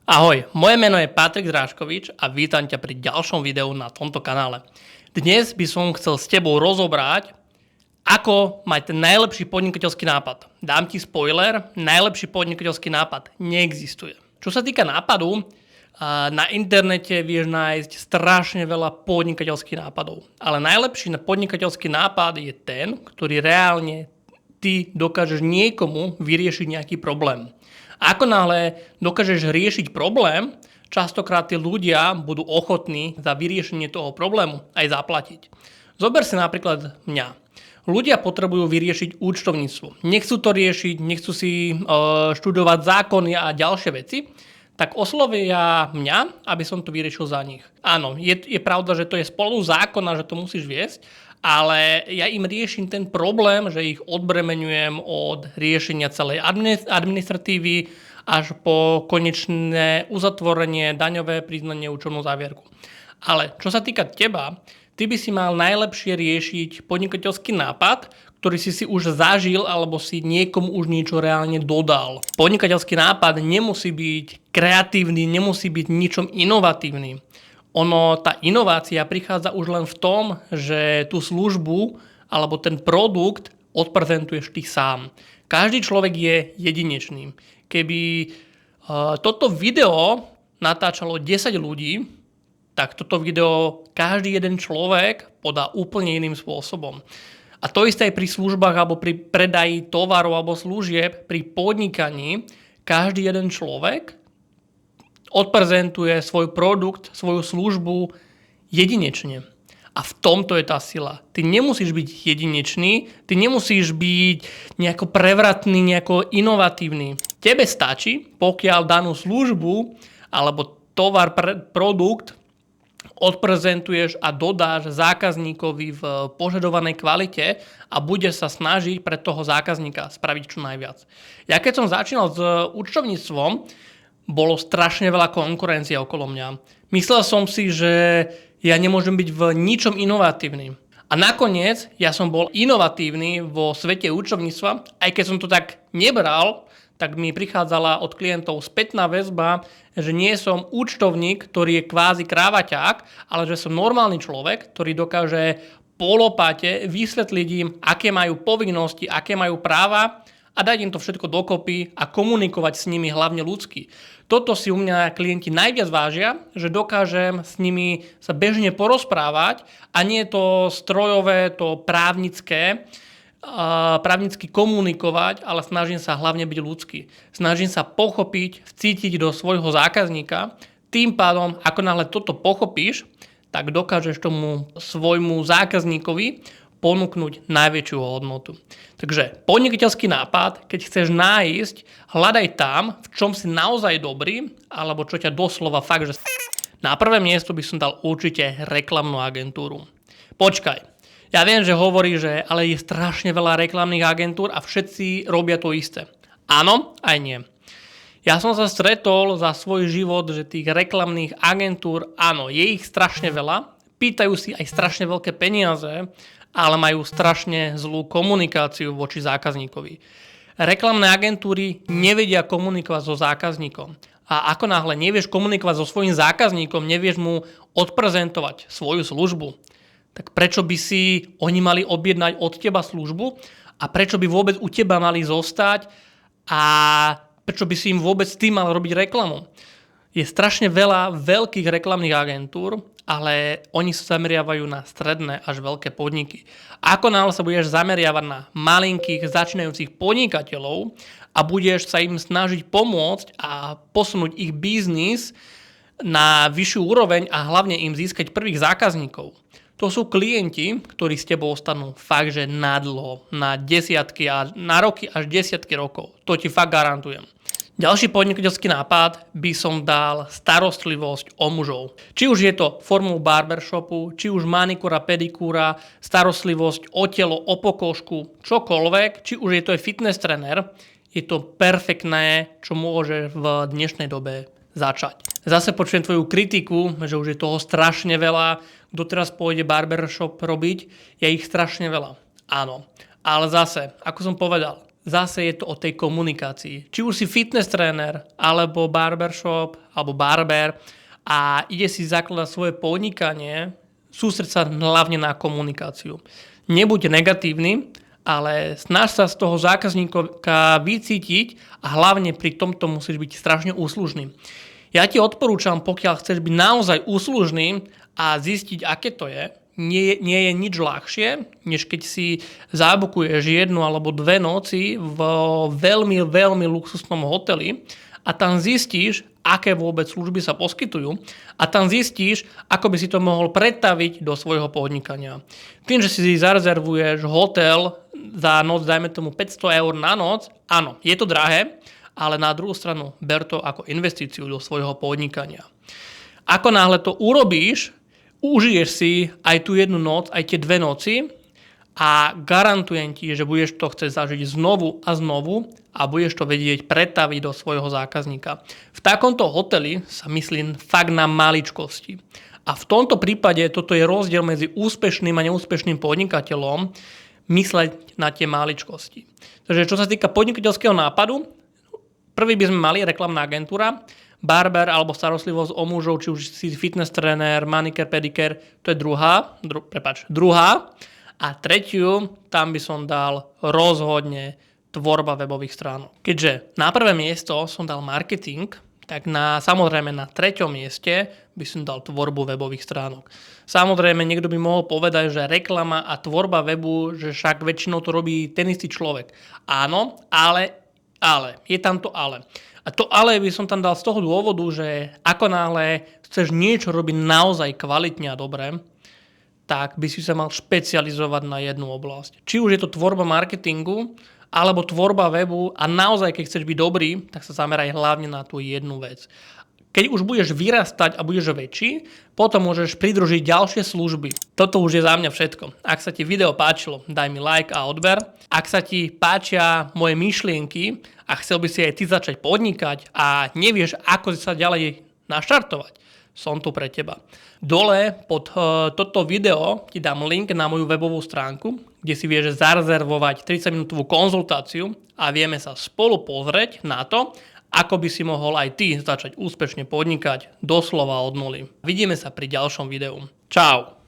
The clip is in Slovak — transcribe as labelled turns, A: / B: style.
A: Ahoj, moje meno je Patrik Zráškovič a vítam ťa pri ďalšom videu na tomto kanále. Dnes by som chcel s tebou rozobrať, ako mať ten najlepší podnikateľský nápad. Dám ti spoiler, najlepší podnikateľský nápad neexistuje. Čo sa týka nápadu, na internete vieš nájsť strašne veľa podnikateľských nápadov. Ale najlepší podnikateľský nápad je ten, ktorý reálne ty dokážeš niekomu vyriešiť nejaký problém. Ako náhle dokážeš riešiť problém, častokrát tí ľudia budú ochotní za vyriešenie toho problému aj zaplatiť. Zober si napríklad mňa. Ľudia potrebujú vyriešiť účtovníctvo. Nechcú to riešiť, nechcú si študovať zákony a ďalšie veci, tak oslovia mňa, aby som to vyriešil za nich. Áno, je pravda, že to je spolu zákona, že to musíš viesť, ale ja im riešim ten problém, že ich odbremeňujem od riešenia celej administratívy až po konečné uzatvorenie, daňové priznanie, účtovnú závierku. Ale čo sa týka teba, ty by si mal najlepšie riešiť podnikateľský nápad, ktorý si už zažil alebo si niekomu už niečo reálne dodal. Podnikateľský nápad nemusí byť kreatívny, nemusí byť ničom inovatívny. Tá inovácia prichádza už len v tom, že tú službu alebo ten produkt odprezentuješ ty sám. Každý človek je jedinečný. Keby toto video natáčalo 10 ľudí, tak toto video každý jeden človek podá úplne iným spôsobom. A to isté aj pri službách alebo pri predaji tovarov alebo služieb, pri podnikaní, každý jeden človek odprezentuje svoj produkt, svoju službu jedinečne. A v tomto je tá sila. Ty nemusíš byť jedinečný, ty nemusíš byť nejako prevratný, nejako inovatívny. Tebe stačí, pokiaľ danú službu alebo tovar, produkt odprezentuješ a dodáš zákazníkovi v požadovanej kvalite a budeš sa snažiť pre toho zákazníka spraviť čo najviac. Ja keď som začínal s účtovníctvom, bolo strašne veľa konkurencie okolo mňa. Myslel som si, že ja nemôžem byť v ničom inovatívny. A nakoniec ja som bol inovatívny vo svete účtovníctva, aj keď som to tak nebral, tak mi prichádzala od klientov spätná väzba, že nie som účtovník, ktorý je kvázi krávaťák, ale že som normálny človek, ktorý dokáže po lopate vysvetliť im, aké majú povinnosti, aké majú práva a dať im to všetko dokopy a komunikovať s nimi hlavne ľudsky. Toto si u mňa klienti najviac vážia, že dokážem s nimi sa bežne porozprávať a nie je to strojové, to právnicky komunikovať, ale snažím sa hlavne byť ľudský. Snažím sa pochopiť, vcítiť do svojho zákazníka. Tým pádom, ako náhle toto pochopíš, tak dokážeš tomu svojmu zákazníkovi ponúknuť najväčšiu hodnotu. Takže podnikateľský nápad, keď chceš nájsť, hľadaj tam, v čom si naozaj dobrý, alebo čo ťa doslova fakt, že na prvé miesto by som dal určite reklamnú agentúru. Počkaj, ja viem, že hovorí, že ale je strašne veľa reklamných agentúr a všetci robia to isté. Áno, aj nie. Ja som sa stretol za svoj život, že tých reklamných agentúr, áno, je ich strašne veľa, pýtajú si aj strašne veľké peniaze, ale majú strašne zlú komunikáciu voči zákazníkovi. Reklamné agentúry nevedia komunikovať so zákazníkom. A ako náhle nevieš komunikovať so svojím zákazníkom, nevieš mu odprezentovať svoju službu, tak prečo by si oni mali objednať od teba službu a prečo by vôbec u teba mali zostať a prečo by si im vôbec ty mal robiť reklamu? Je strašne veľa veľkých reklamných agentúr, ale oni sa zameriavajú na stredné až veľké podniky. Ako náhle sa budeš zameriavať na malinkých začínajúcich podnikateľov a budeš sa im snažiť pomôcť a posunúť ich biznis na vyššiu úroveň a hlavne im získať prvých zákazníkov, to sú klienti, ktorí s tebou ostanú fakt, že na dlho, na desiatky a na roky až desiatky rokov. To ti fakt garantujem. Ďalší podnikateľský nápad by som dal starostlivosť o mužov. Či už je to formou barbershopu, či už manikúra, pedikúra, starostlivosť o telo, o pokožku, čokoľvek, či už je to aj fitness tréner, je to perfektné, čo môže v dnešnej dobe začať. Zase počujem tvoju kritiku, že už je toho strašne veľa, kto teraz pôjde barbershop robiť, je ich strašne veľa. Áno, ale zase, ako som povedal, zase je to o tej komunikácii. Či už si fitness tréner, alebo barbershop, alebo barber a ide si zakladať svoje podnikanie, sústreď sa hlavne na komunikáciu. Nebuď negatívny, ale snaž sa z toho zákazníka vycítiť a hlavne pri tomto musíš byť strašne úslužný. Ja ti odporúčam, pokiaľ chceš byť naozaj úslužný a zistiť, aké to je, nie je nič ľahšie, než keď si zabukuješ 1 alebo 2 noci v veľmi, veľmi luxusnom hoteli a tam zistíš, aké vôbec služby sa poskytujú a tam zistíš, ako by si to mohol pretaviť do svojho podnikania. Tým, že si zarezervuješ hotel za noc, dajme tomu 500 eur na noc, áno, je to drahé, ale na druhú stranu ber to ako investíciu do svojho podnikania. Ako náhle to urobíš, užiješ si aj tú 1 noc, aj tie 2 noci a garantujem ti, že budeš to chcieť zažiť znovu a znovu a budeš to vedieť pretaviť do svojho zákazníka. V takomto hoteli sa myslím fakt na maličkosti. A v tomto prípade toto je rozdiel medzi úspešným a neúspešným podnikateľom, mysleť na tie maličkosti. Takže čo sa týka podnikateľského nápadu, prvý by sme mali reklamná agentúra, barber alebo starostlivosť o mužov, či už si fitness tréner, manikér, pedikér, to je druhá. A tretiu, tam by som dal rozhodne tvorba webových stránok. Keďže na prvé miesto som dal marketing, tak samozrejme na 3. mieste by som dal tvorbu webových stránok. Samozrejme, niekto by mohol povedať, že reklama a tvorba webu, že však väčšinou to robí ten istý človek. Áno, ale, je tam to ale. A to ale by som tam dal z toho dôvodu, že ako náhle chceš niečo robiť naozaj kvalitne a dobre, tak by si sa mal špecializovať na jednu oblasť. Či už je to tvorba marketingu, alebo tvorba webu a naozaj, keď chceš byť dobrý, tak sa zameraj hlavne na tú jednu vec. Keď už budeš vyrastať a budeš väčší, potom môžeš pridružiť ďalšie služby. Toto už je za mňa všetko. Ak sa ti video páčilo, daj mi like a odber. Ak sa ti páčia moje myšlienky a chcel by si aj ty začať podnikať a nevieš, ako sa ďalej naštartovať, som tu pre teba. Dole pod toto video ti dám link na moju webovú stránku, kde si vieš zarezervovať 30-minútovú konzultáciu a vieme sa spolu pozrieť na to, ako by si mohol aj ty začať úspešne podnikať doslova od nuly. Vidíme sa pri ďalšom videu. Čau!